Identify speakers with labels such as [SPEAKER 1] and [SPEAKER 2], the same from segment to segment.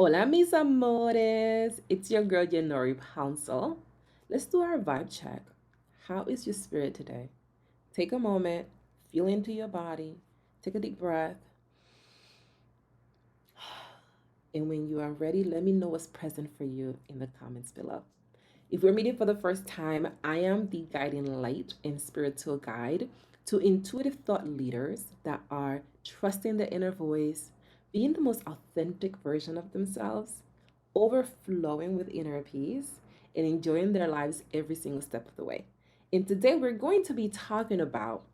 [SPEAKER 1] Hola, mis amores. It's your girl, Yanori Pouncil. Let's do our vibe check. How is your spirit today? Take a moment, feel into your body, take a deep breath, and when you are ready, let me know what's present for you in the comments below. If we're meeting for the first time, I am the guiding light and spiritual guide to intuitive thought leaders that are trusting the inner voice, being the most authentic version of themselves, overflowing with inner peace, and enjoying their lives every single step of the way. And today we're going to be talking about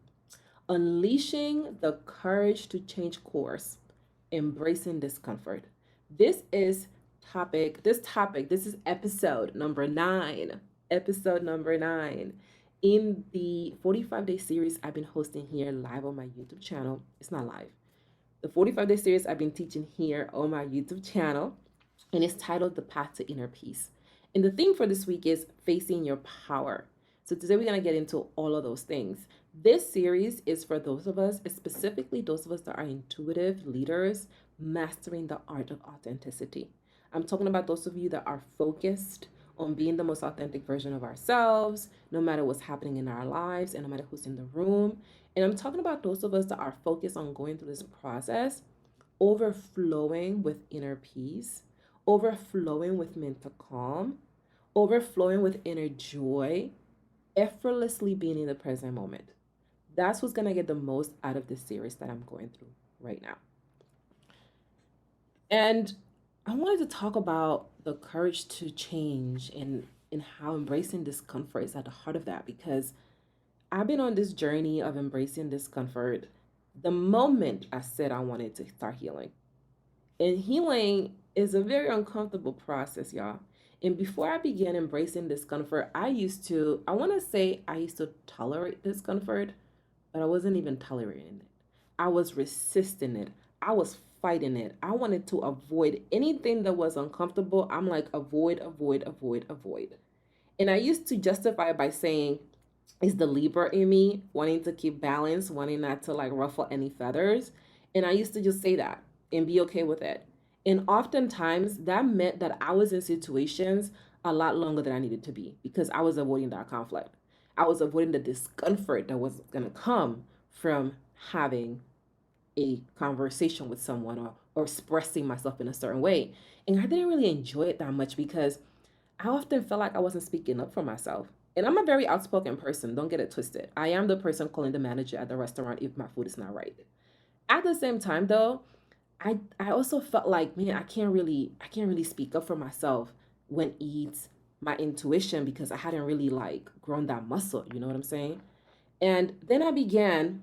[SPEAKER 1] unleashing the courage to change course, embracing discomfort. This is episode number 9. Episode number 9 in the 45-day series I've been hosting here live on my YouTube channel. It's not live. The 45-day series I've been teaching here on my YouTube channel, and it's titled The Path to Inner Peace. And the theme for this week is facing your power. So today we're going to get into all of those things. This series is for those of us, specifically those of us that are intuitive leaders, mastering the art of authenticity. I'm talking about those of you that are focused on being the most authentic version of ourselves, no matter what's happening in our lives and no matter who's in the room. And I'm talking about those of us that are focused on going through this process, overflowing with inner peace, overflowing with mental calm, overflowing with inner joy, effortlessly being in the present moment. That's what's going to get the most out of this series that I'm going through right now. And I wanted to talk about the courage to change and how embracing discomfort is at the heart of that, because I've been on this journey of embracing discomfort the moment I said I wanted to start healing. And healing is a very uncomfortable process, y'all. And before I began embracing discomfort, I want to say I used to tolerate discomfort, but I wasn't even tolerating it. I was resisting it. I was fighting it. I wanted to avoid anything that was uncomfortable. I'm like, avoid, avoid, avoid, avoid. And I used to justify it by saying, it's the Libra in me wanting to keep balance, wanting not to like ruffle any feathers. And I used to just say that and be okay with it. And oftentimes that meant that I was in situations a lot longer than I needed to be because I was avoiding that conflict. I was avoiding the discomfort that was going to come from having a conversation with someone or expressing myself in a certain way. And I didn't really enjoy it that much because I often felt like I wasn't speaking up for myself. And I'm a very outspoken person, don't get it twisted. I am the person calling the manager at the restaurant if my food is not right. At the same time though, I also felt like, man, I can't really speak up for myself when it's my intuition because I hadn't really like grown that muscle, you know what I'm saying? And then I began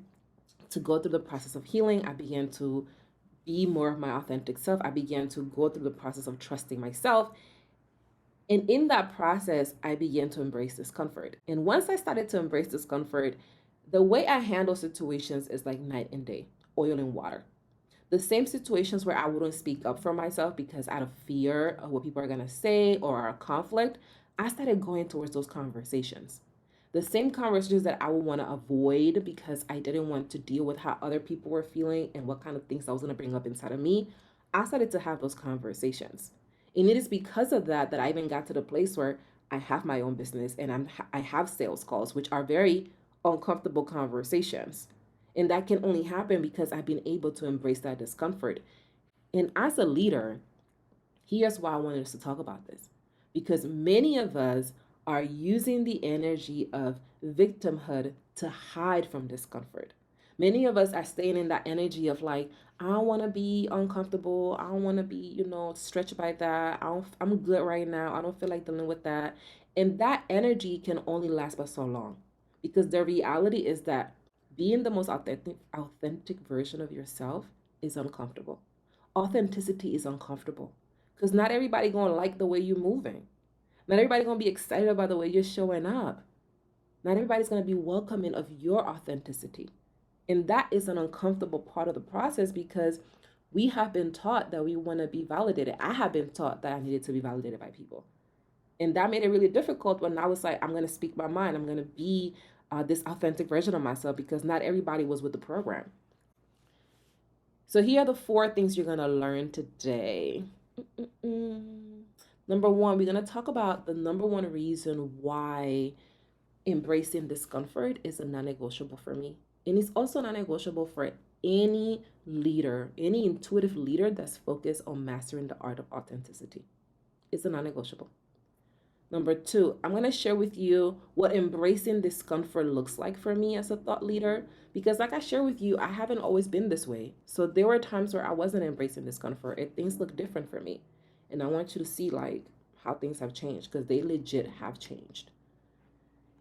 [SPEAKER 1] to go through the process of healing. I began to be more of my authentic self. I began to go through the process of trusting myself. And in that process, I began to embrace discomfort. And once I started to embrace discomfort, the way I handle situations is like night and day, oil and water. The same situations where I wouldn't speak up for myself because out of fear of what people are going to say or a conflict, I started going towards those conversations. The same conversations that I would want to avoid because I didn't want to deal with how other people were feeling and what kind of things I was going to bring up inside of me, I started to have those conversations. And it is because of that that I even got to the place where I have my own business and I have sales calls, which are very uncomfortable conversations. And that can only happen because I've been able to embrace that discomfort. And as a leader, here's why I wanted us to talk about this. Because many of us are using the energy of victimhood to hide from discomfort. Many of us are staying in that energy of like, I don't want to be uncomfortable. I don't want to be, stretched by that. I'm good right now. I don't feel like dealing with that. And that energy can only last but so long. Because the reality is that being the most authentic version of yourself is uncomfortable. Authenticity is uncomfortable because not everybody gonna like the way you're moving. Not everybody gonna be excited about the way you're showing up. Not everybody's gonna be welcoming of your authenticity. And that is an uncomfortable part of the process because we have been taught that we want to be validated. I have been taught that I needed to be validated by people. And that made it really difficult when I was like, I'm going to speak my mind. I'm going to be this authentic version of myself because not everybody was with the program. So here are the 4 things you're going to learn today. Mm-mm. Number one, we're going to talk about the number one reason why embracing discomfort is a non-negotiable for me. And it's also non-negotiable for any leader, any intuitive leader that's focused on mastering the art of authenticity. It's a non-negotiable. Number two, I'm going to share with you what embracing discomfort looks like for me as a thought leader. Because, like I share with you, I haven't always been this way. So, there were times where I wasn't embracing discomfort and things look different for me. And I want you to see, like, how things have changed because they legit have changed.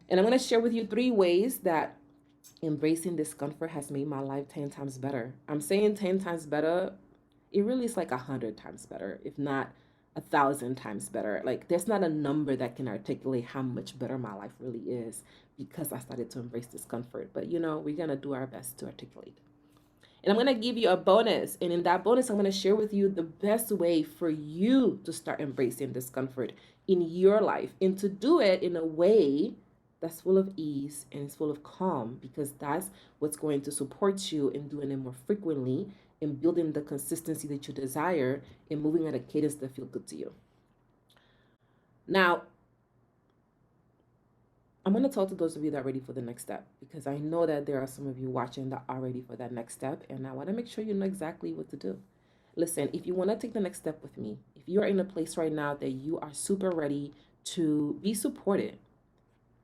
[SPEAKER 1] And I'm going to share with you three ways that embracing discomfort has made my life 10 times better. I'm saying 10 times better. It really is like 100 times better, if not 1,000 times better. Like, there's not a number that can articulate how much better my life really is because I started to embrace discomfort. But, we're going to do our best to articulate. And I'm going to give you a bonus. And in that bonus, I'm going to share with you the best way for you to start embracing discomfort in your life and to do it in a way that's full of ease and it's full of calm because that's what's going to support you in doing it more frequently and building the consistency that you desire and moving at a cadence that feels good to you. Now, I'm going to talk to those of you that are ready for the next step because I know that there are some of you watching that are ready for that next step, and I want to make sure you know exactly what to do. Listen, if you want to take the next step with me, if you are in a place right now that you are super ready to be supported,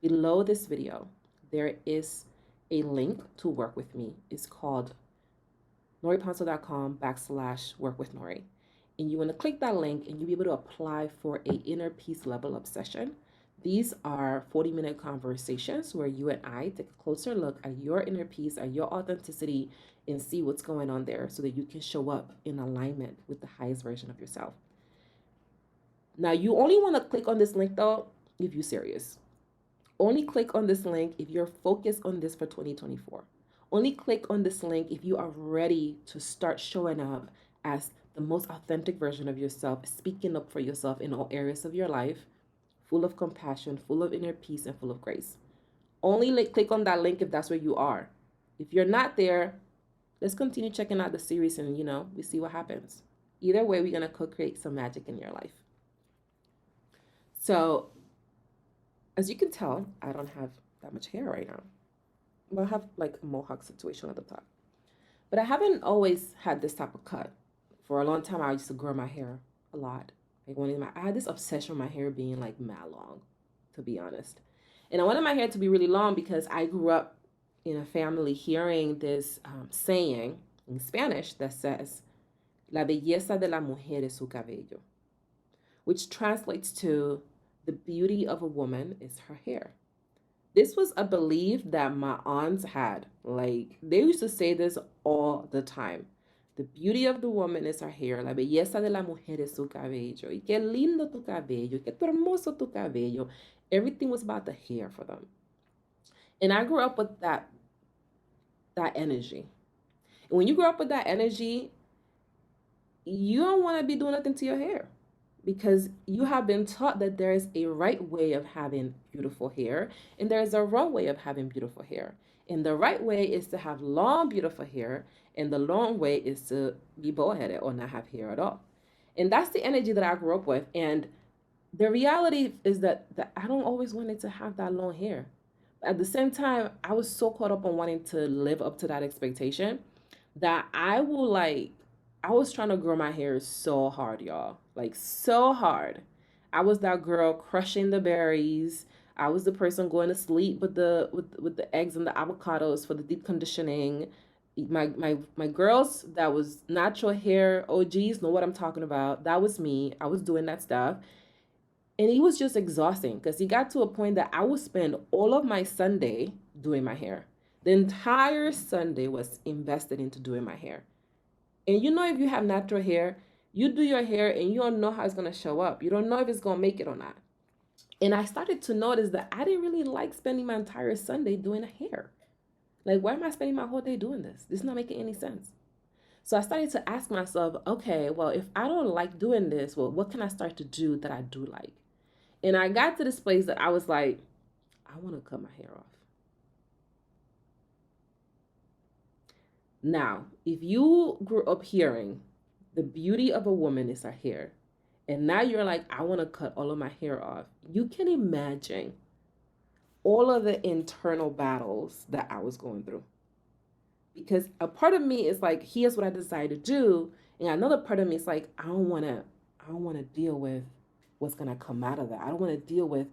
[SPEAKER 1] below this video, there is a link to work with me. It's called noriponso.com/work with Nori. And you want to click that link and you'll be able to apply for a inner peace level up session. These are 40-minute conversations where you and I take a closer look at your inner peace, at your authenticity, and see what's going on there so that you can show up in alignment with the highest version of yourself. Now, you only want to click on this link though if you're serious. Only click on this link if you're focused on this for 2024. Only click on this link if you are ready to start showing up as the most authentic version of yourself, speaking up for yourself in all areas of your life, full of compassion, full of inner peace, and full of grace. Only click on that link if that's where you are. If you're not there, let's continue checking out the series and, we see what happens. Either way, we're going to co-create some magic in your life. So, as you can tell, I don't have that much hair right now. Well, I have like a mohawk situation at the top. But I haven't always had this type of cut. For a long time, I used to grow my hair a lot. I had this obsession with my hair being like mad long, to be honest. And I wanted my hair to be really long because I grew up in a family hearing this saying in Spanish that says, La belleza de la mujer es su cabello, which translates to the beauty of a woman is her hair. This was a belief that my aunts had. Like, they used to say this all the time. The beauty of the woman is her hair. La belleza de la mujer es su cabello. Y qué lindo tu cabello. Qué hermoso tu cabello. Everything was about the hair for them. And I grew up with that energy. And when you grow up with that energy, you don't want to be doing nothing to your hair because you have been taught that there is a right way of having beautiful hair and there is a wrong way of having beautiful hair. And the right way is to have long, beautiful hair, and the long way is to be bald headed or not have hair at all. And that's the energy that I grew up with. And the reality is that I don't always want it to have that long hair. At the same time, I was so caught up on wanting to live up to that expectation that I was trying to grow my hair so hard, y'all. Like, so hard. I was that girl crushing the berries. I was the person going to sleep with the eggs and the avocados for the deep conditioning. My girls that was natural hair OGs know what I'm talking about. That was me. I was doing that stuff. And it was just exhausting because it got to a point that I would spend all of my Sunday doing my hair. The entire Sunday was invested into doing my hair. And if you have natural hair, you do your hair and you don't know how it's going to show up. You don't know if it's going to make it or not. And I started to notice that I didn't really like spending my entire Sunday doing hair. Like, why am I spending my whole day doing this? This is not making any sense. So I started to ask myself, okay, well, if I don't like doing this, well, what can I start to do that I do like? And I got to this place that I was like, I want to cut my hair off. Now, if you grew up hearing The beauty of a woman is her hair. And now you're like, I want to cut all of my hair off. You can imagine all of the internal battles that I was going through. Because a part of me is like, here's what I desire to do. And another part of me is like, I don't want to deal with what's gonna come out of that. I don't want to deal with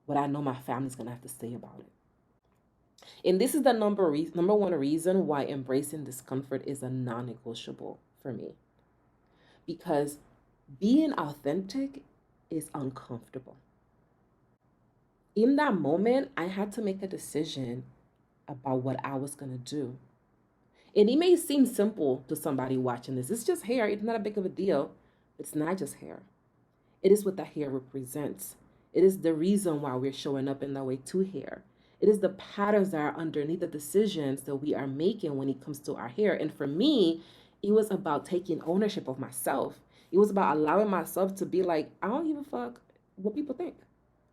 [SPEAKER 1] what I know my family's gonna have to say about it. And this is the number one reason why embracing discomfort is a non-negotiable for me. Because being authentic is uncomfortable. In that moment, I had to make a decision about what I was gonna do. And it may seem simple to somebody watching this. It's just hair, it's not a big of a deal. It's not just hair. It is what the hair represents. It is the reason why we're showing up in that way to hair. It is the patterns that are underneath the decisions that we are making when it comes to our hair. And for me, it was about taking ownership of myself. It was about allowing myself to be like, I don't give a fuck what people think.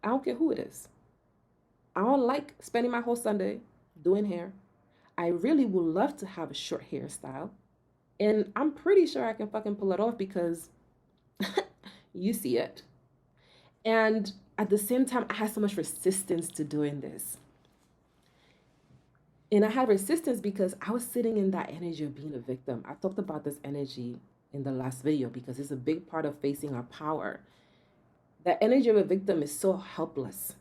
[SPEAKER 1] I don't care who it is. I don't like spending my whole Sunday doing hair. I really would love to have a short hairstyle. And I'm pretty sure I can fucking pull it off because you see it. And at the same time, I had so much resistance to doing this. And I had resistance because I was sitting in that energy of being a victim. I talked about this energy in the last video because it's a big part of facing our power. The energy of a victim is so helpless.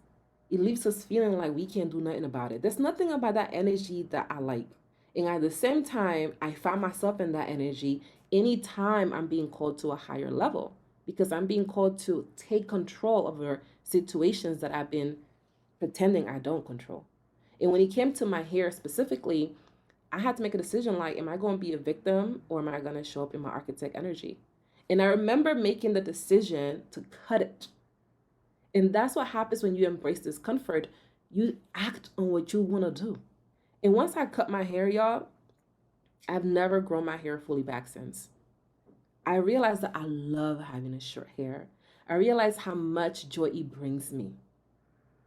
[SPEAKER 1] It leaves us feeling like we can't do nothing about it. There's nothing about that energy that I like. And at the same time, I find myself in that energy anytime I'm being called to a higher level because I'm being called to take control over situations that I've been pretending I don't control. And when it came to my hair specifically, I had to make a decision like, am I going to be a victim or am I going to show up in my architect energy? And I remember making the decision to cut it. And that's what happens when you embrace discomfort. You act on what you want to do. And once I cut my hair, y'all, I've never grown my hair fully back since. I realized that I love having a short hair. I realized how much joy it brings me.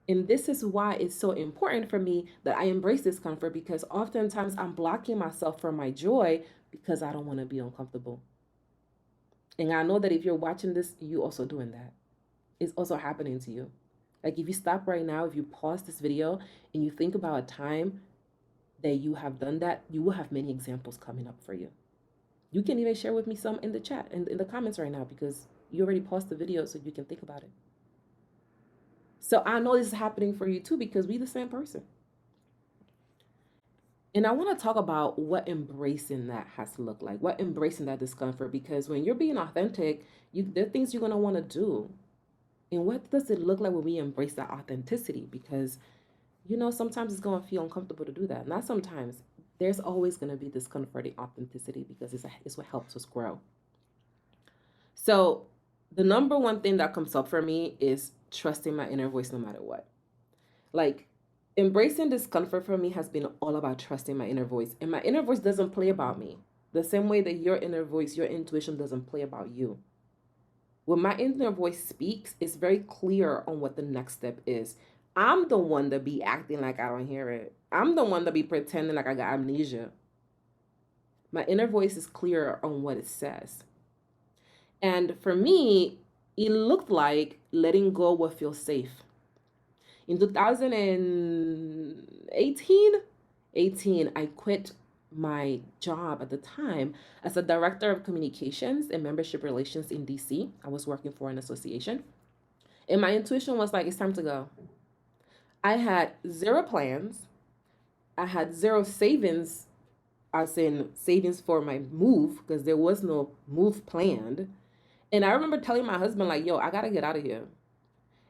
[SPEAKER 1] And this is why it's so important for me that I embrace discomfort because oftentimes I'm blocking myself from my joy because I don't want to be uncomfortable. And I know that if you're watching this, you also doing that. It's also happening to you. Like if you stop right now, if you pause this video and you think about a time that you have done that, you will have many examples coming up for you. You can even share with me some in the chat and in the comments right now because you already paused the video so you can think about it. So I know this is happening for you too because we the same person. And I want to talk about what embracing that has to look like, what embracing that discomfort, because when you're being authentic, there are things you're going to want to do. And what does it look like when we embrace that authenticity? Because, sometimes it's going to feel uncomfortable to do that. Not sometimes. There's always going to be discomfort in authenticity because it's what helps us grow. So the number one thing that comes up for me is trusting my inner voice no matter what. Like, embracing discomfort for me has been all about trusting my inner voice. And my inner voice doesn't play about me. The same way that your inner voice, your intuition doesn't play about you. When my inner voice speaks, it's very clear on what the next step is. I'm the one that be acting like I don't hear it. I'm the one that be pretending like I got amnesia. My inner voice is clear on what it says. And for me, it looked like letting go what feels safe. In 2018, I quit my job at the time as a director of communications and membership relations in DC. I was working for an association. And my intuition was like, it's time to go. I had zero plans. I had zero savings, as in savings for my move, because there was no move planned. And I remember telling my husband, like, yo, I got to get out of here.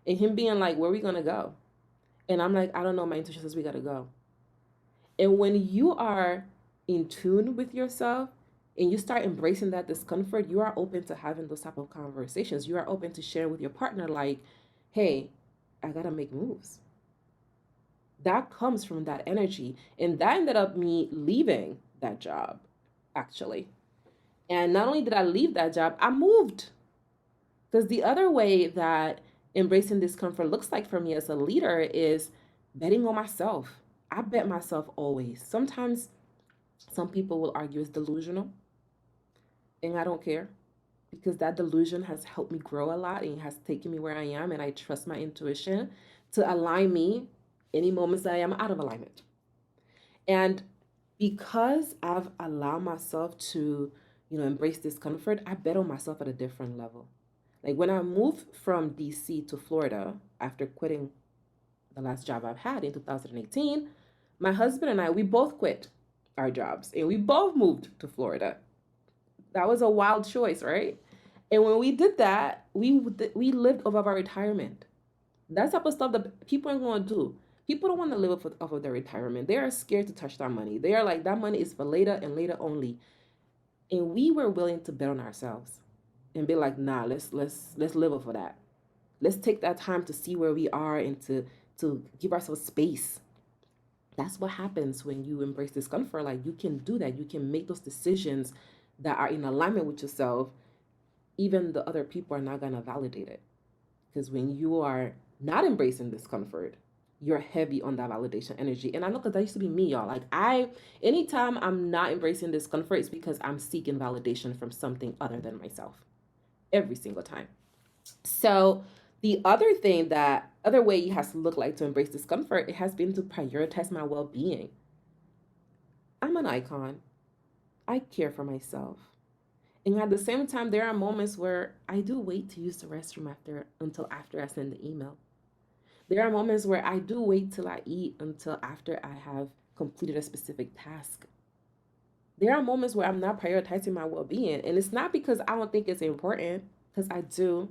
[SPEAKER 1] And him being like, where are we going to go? And I'm like, I don't know. My intuition says we got to go. And when you are in tune with yourself and you start embracing that discomfort, you are open to having those type of conversations. You are open to share with your partner, like, hey, I got to make moves. That comes from that energy. And that ended up me leaving that job, actually. And not only did I leave that job, I moved. Because the other way that embracing discomfort looks like for me as a leader is betting on myself. I bet myself always. Sometimes some people will argue it's delusional, and I don't care. because that delusion has helped me grow a lot and has taken me where I am. And I trust my intuition to align me any moments that I am out of alignment. And because I've allowed myself to, embrace discomfort, I bet on myself at a different level. Like when I moved from DC to Florida after quitting the last job I've had in 2018, my husband and I, we both quit our jobs and we both moved to Florida. That was a wild choice, right? And when we did that, we lived off of our retirement. That's the type of stuff that people aren't going to do. People don't want to live off of their retirement. They are scared to touch that money. They are like, that money is for later and later only. And we were willing to bet on ourselves and be like, nah, let's live off of that. Let's take that time to see where we are and to give ourselves space. That's what happens when you embrace discomfort. Like, you can do that. You can make those decisions that are in alignment with yourself. Even the other people are not gonna validate it. Because when you are not embracing discomfort, you're heavy on that validation energy. And I know, because that used to be me, y'all. Like, anytime I'm not embracing discomfort, it's because I'm seeking validation from something other than myself. Every single time. So the other way it has to look like to embrace discomfort, it has been to prioritize my well-being. I'm an icon. I care for myself. And at the same time, there are moments where I do wait to use the restroom until after I send the email. There are moments where I do wait till I eat until after I have completed a specific task. There are moments where I'm not prioritizing my well-being, and it's not because I don't think it's important, because I do.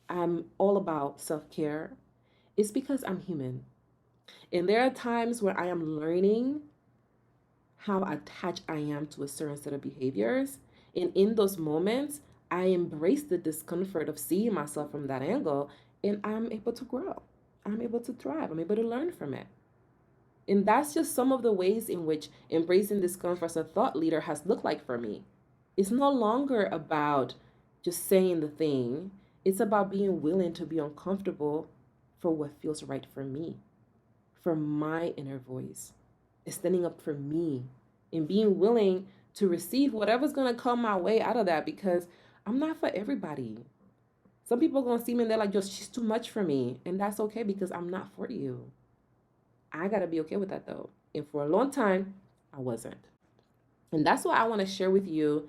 [SPEAKER 1] I'm all about self-care. It's because I'm human. And there are times where I am learning how attached I am to a certain set of behaviors. And in those moments, I embrace the discomfort of seeing myself from that angle, and I'm able to grow. I'm able to thrive. I'm able to learn from it. And that's just some of the ways in which embracing discomfort as a thought leader has looked like for me. It's no longer about just saying the thing, it's about being willing to be uncomfortable for what feels right for me, for my inner voice. It's standing up for me and being willing to receive whatever's going to come my way out of that, because I'm not for everybody. Some people are going to see me and they're like, yo, she's too much for me. And that's okay, because I'm not for you. I got to be okay with that though. And for a long time, I wasn't. And that's why I want to share with you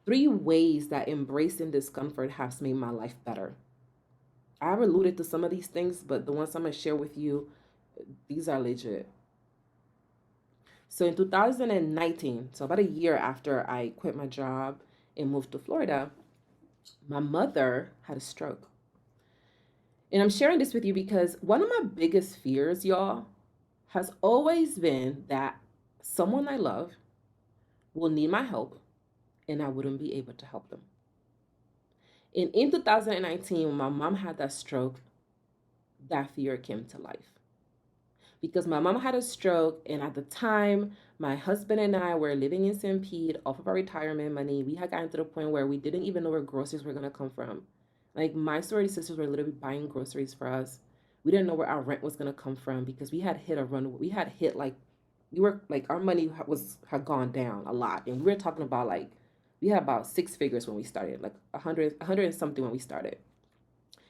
[SPEAKER 1] 3 ways that embracing discomfort has made my life better. I've alluded to some of these things, but the ones I'm going to share with you, these are legit. So in 2019, so about a year after I quit my job and moved to Florida, my mother had a stroke. And I'm sharing this with you because one of my biggest fears, y'all, has always been that someone I love will need my help and I wouldn't be able to help them. And in 2019, when my mom had that stroke, that fear came to life. Because my mom had a stroke, and at the time, my husband and I were living in St. Pete off of our retirement money. We had gotten to the point where we didn't even know where groceries were gonna come from. Like, my sorority sisters were literally buying groceries for us. We didn't know where our rent was gonna come from, because we had hit a run. We had hit like, we were like, our money had gone down a lot, and we were talking about like, we had about 6 figures when we started, like a hundred and something when we started.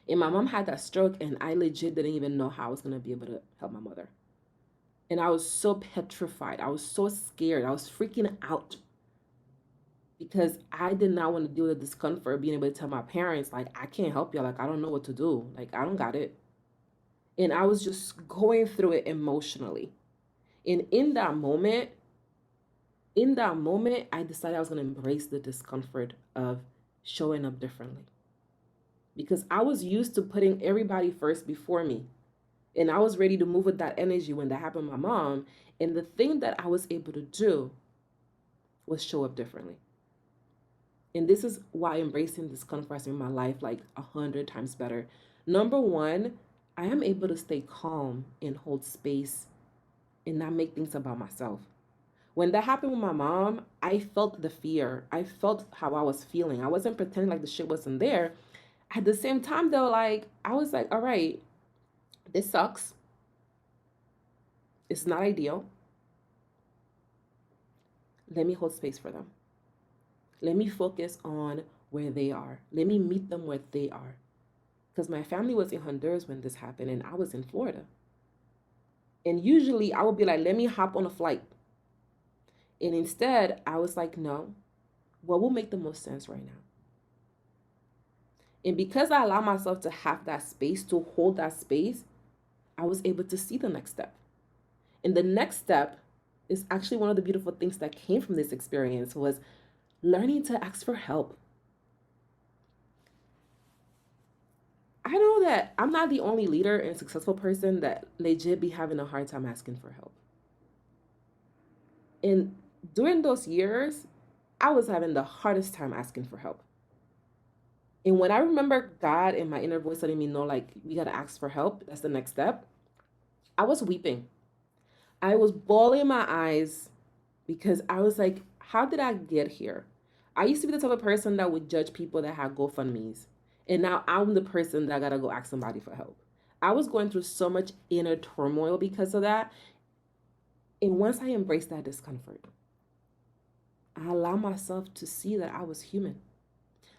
[SPEAKER 1] And my mom had that stroke, and I legit didn't even know how I was gonna be able to help my mother. And I was so petrified. I was so scared. I was freaking out because I did not want to deal with the discomfort of being able to tell my parents, like, I can't help you. Like, I don't know what to do. Like, I don't got it. And I was just going through it emotionally. And in that moment, I decided I was going to embrace the discomfort of showing up differently. Because I was used to putting everybody first before me. And I was ready to move with that energy when that happened to my mom. And the thing that I was able to do was show up differently. And this is why embracing discomfort in my life like 100 times better. Number one, I am able to stay calm and hold space and not make things about myself. When that happened with my mom, I felt the fear. I felt how I was feeling. I wasn't pretending like the shit wasn't there. At the same time, though, like, I was like, all right, this sucks. It's not ideal. Let me hold space for them. Let me focus on where they are. Let me meet them where they are. Because my family was in Honduras when this happened and I was in Florida. And usually I would be like, let me hop on a flight. And instead, I was like, no, what will make the most sense right now? And because I allow myself to have that space, to hold that space, I was able to see the next step. And the next step is actually one of the beautiful things that came from this experience was learning to ask for help. I know that I'm not the only leader and successful person that legit be having a hard time asking for help. And during those years, I was having the hardest time asking for help. And when I remember God and my inner voice letting me know, like, we got to ask for help, that's the next step, I was weeping. I was bawling my eyes because I was like, how did I get here? I used to be the type of person that would judge people that had GoFundMe's. And now I'm the person that got to go ask somebody for help. I was going through so much inner turmoil because of that. And once I embraced that discomfort, I allowed myself to see that I was human.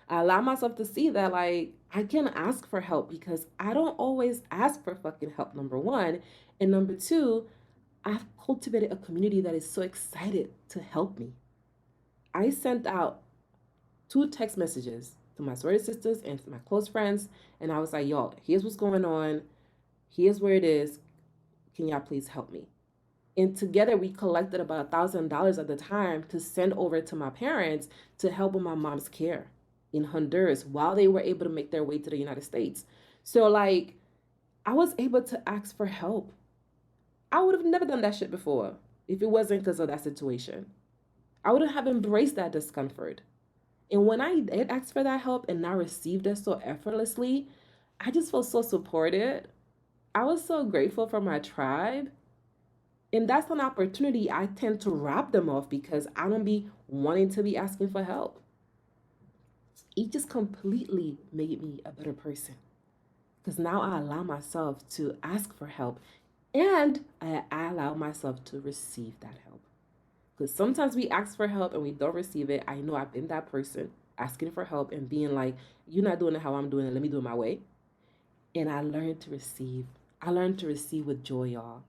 [SPEAKER 1] I allow myself to see that, like, I can ask for help because I don't always ask for fucking help, number one. And number two, I've cultivated a community that is so excited to help me. I sent out 2 text messages to my sorority sisters and to my close friends, and I was like, y'all, here's what's going on. Here's where it is. Can y'all please help me? And together we collected about $1,000 at the time to send over to my parents to help with my mom's care in Honduras while they were able to make their way to the United States. So, like, I was able to ask for help. I would have never done that shit before if it wasn't because of that situation. I wouldn't have embraced that discomfort. And when I did ask for that help and I received it so effortlessly, I just felt so supported. I was so grateful for my tribe. And that's an opportunity I tend to rob them of because I don't be wanting to be asking for help. It just completely made me a better person because now I allow myself to ask for help and I allow myself to receive that help. Because sometimes we ask for help and we don't receive it. I know I've been that person asking for help and being like, you're not doing it how I'm doing it. Let me do it my way. And I learned to receive. I learned to receive with joy, y'all.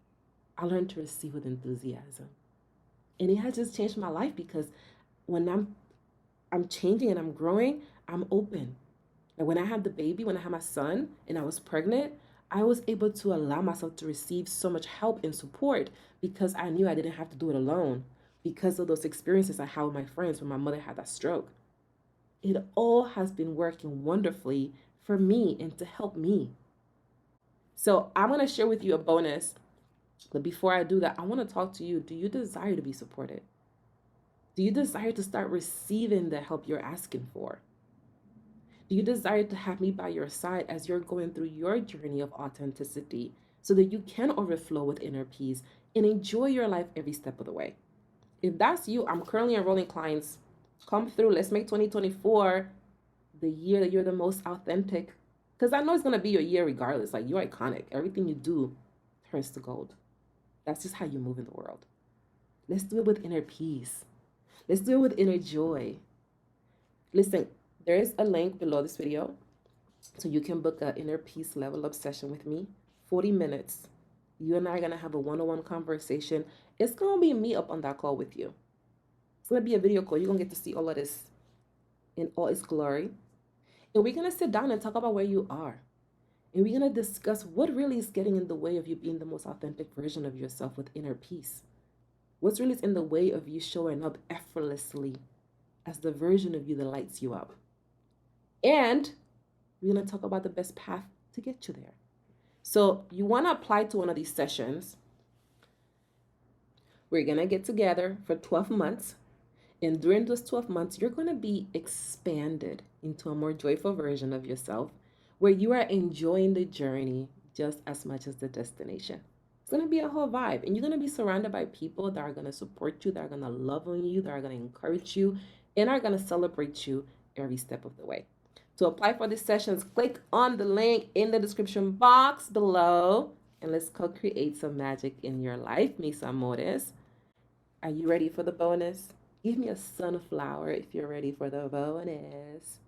[SPEAKER 1] I learned to receive with enthusiasm. And it has just changed my life because when I'm changing and I'm growing, I'm open. And when I had the baby, when I had my son and I was pregnant, I was able to allow myself to receive so much help and support because I knew I didn't have to do it alone because of those experiences I had with my friends when my mother had that stroke. It all has been working wonderfully for me and to help me. So I'm going to share with you a bonus. But before I do that, I want to talk to you. Do you desire to be supported? Do you desire to start receiving the help you're asking for? Do you desire to have me by your side as you're going through your journey of authenticity so that you can overflow with inner peace and enjoy your life every step of the way? If that's you, I'm currently enrolling clients. Come through. Let's make 2024 the year that you're the most authentic. Because I know it's going to be your year regardless. Like, you're iconic. Everything you do turns to gold. That's just how you move in the world. Let's do it with inner peace. Let's do it with inner joy. Listen, there is a link below this video so you can book an inner peace level up session with me. 40 minutes. You and I are going to have a one-on-one conversation. It's going to be me up on that call with you. It's going to be a video call. You're going to get to see all of this in all its glory. And we're going to sit down and talk about where you are. And we're going to discuss what really is getting in the way of you being the most authentic version of yourself with inner peace. What's really in the way of you showing up effortlessly as the version of you that lights you up. And we're going to talk about the best path to get you there. So you want to apply to one of these sessions. We're going to get together for 12 months. And during those 12 months, you're going to be expanded into a more joyful version of yourself where you are enjoying the journey just as much as the destination. It's going to be a whole vibe. And you're going to be surrounded by people that are going to support you, that are going to love on you, that are going to encourage you, and are going to celebrate you every step of the way. To apply for these sessions, click on the link in the description box below, and let's co-create some magic in your life, mis amores. Are you ready for the bonus? Give me a sunflower if you're ready for the bonus.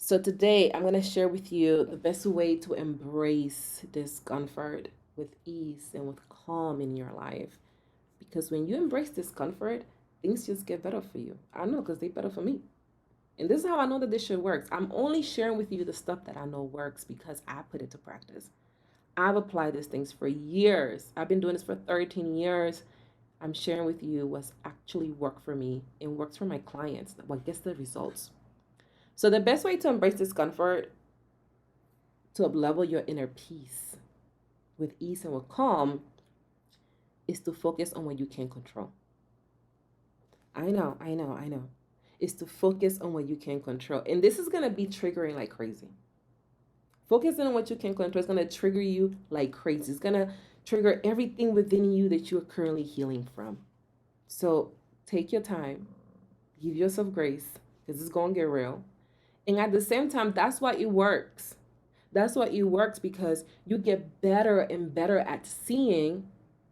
[SPEAKER 1] So today I'm going to share with you the best way to embrace discomfort with ease and with calm in your life. Because when you embrace discomfort, things just get better for you. I know because they better for me. And this is how I know that this shit works. I'm only sharing with you the stuff that I know works because I put it to practice. I've applied these things for years. I've been doing this for 13 years. I'm sharing with you what's actually worked for me and works for my clients, what gets the results. So the best way to embrace discomfort, to uplevel your inner peace with ease and with calm, is to focus on what you can control. I know. Is to focus on what you can control. And this is gonna be triggering like crazy. Focusing on what you can control is gonna trigger you like crazy. It's gonna trigger everything within you that you're currently healing from. So take your time, give yourself grace, because it's gonna get real. And at the same time, that's why it works. That's why it works because you get better and better at seeing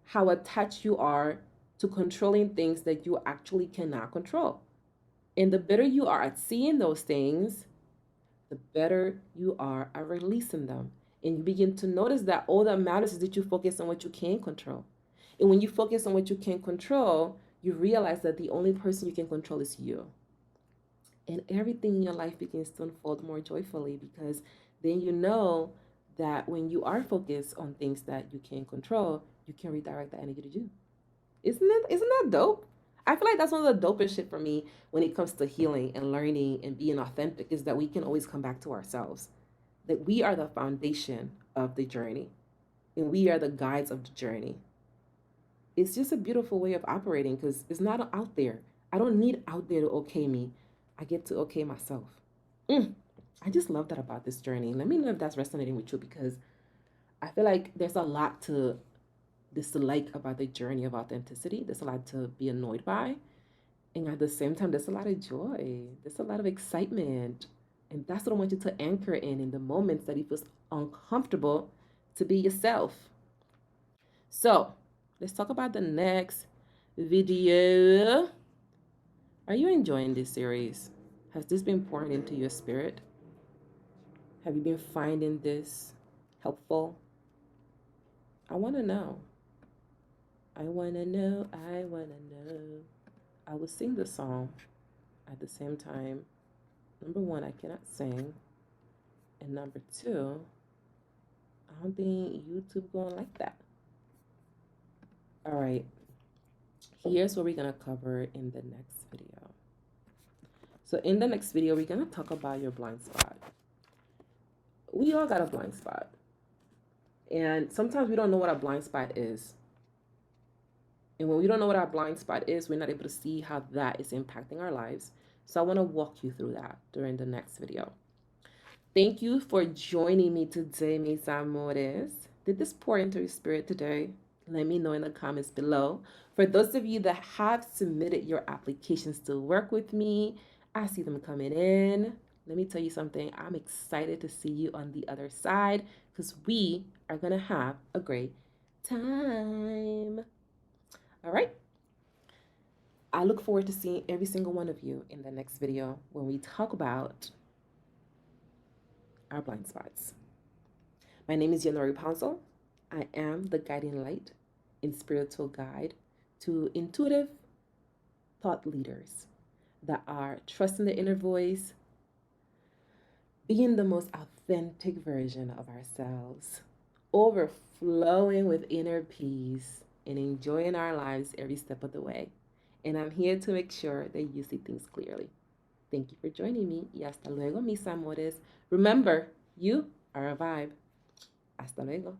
[SPEAKER 1] how attached you are to controlling things that you actually cannot control. And the better you are at seeing those things, the better you are at releasing them. And you begin to notice that all that matters is that you focus on what you can control. And when you focus on what you can control, you realize that the only person you can control is you. And everything in your life begins to unfold more joyfully because then you know that when you are focused on things that you can control, you can redirect that energy to do. Isn't that dope? I feel like that's one of the dopest shit for me when it comes to healing and learning and being authentic is that we can always come back to ourselves. That we are the foundation of the journey and we are the guides of the journey. It's just a beautiful way of operating because it's not out there. I don't need out there to okay me. I get to okay myself. Mm, I just love that about this journey. Let me know if that's resonating with you because I feel like there's a lot to dislike about the journey of authenticity. There's a lot to be annoyed by. And at the same time, there's a lot of joy. There's a lot of excitement. And that's what I want you to anchor in the moments that it feels uncomfortable to be yourself. So let's talk about the next video. Are you enjoying this series? Has this been pouring into your spirit? Have you been finding this helpful? I want to know. I want to know. I want to know. I will sing the song at the same time. Number one, I cannot sing. And number two, I don't think YouTube gonna like that. All right. Here's what we're gonna cover in the next video. So in the next video, we're gonna talk about your blind spot. We all got a blind spot. And sometimes we don't know what a blind spot is. And when we don't know what our blind spot is, we're not able to see how that is impacting our lives. So I want to walk you through that during the next video. Thank you for joining me today, mis amores. Did this pour into your spirit today? Let me know in the comments below. For those of you that have submitted your applications to work with me, I see them coming in. Let me tell you something. I'm excited to see you on the other side because we are going to have a great time. All right. I look forward to seeing every single one of you in the next video when we talk about our blind spots. My name is Yanori Pouncil. I am the guiding light and spiritual guide to intuitive thought leaders that are trusting the inner voice, being the most authentic version of ourselves, overflowing with inner peace, and enjoying our lives every step of the way. And I'm here to make sure that you see things clearly. Thank you for joining me. Y hasta luego, mis amores. Remember, you are a vibe. Hasta luego.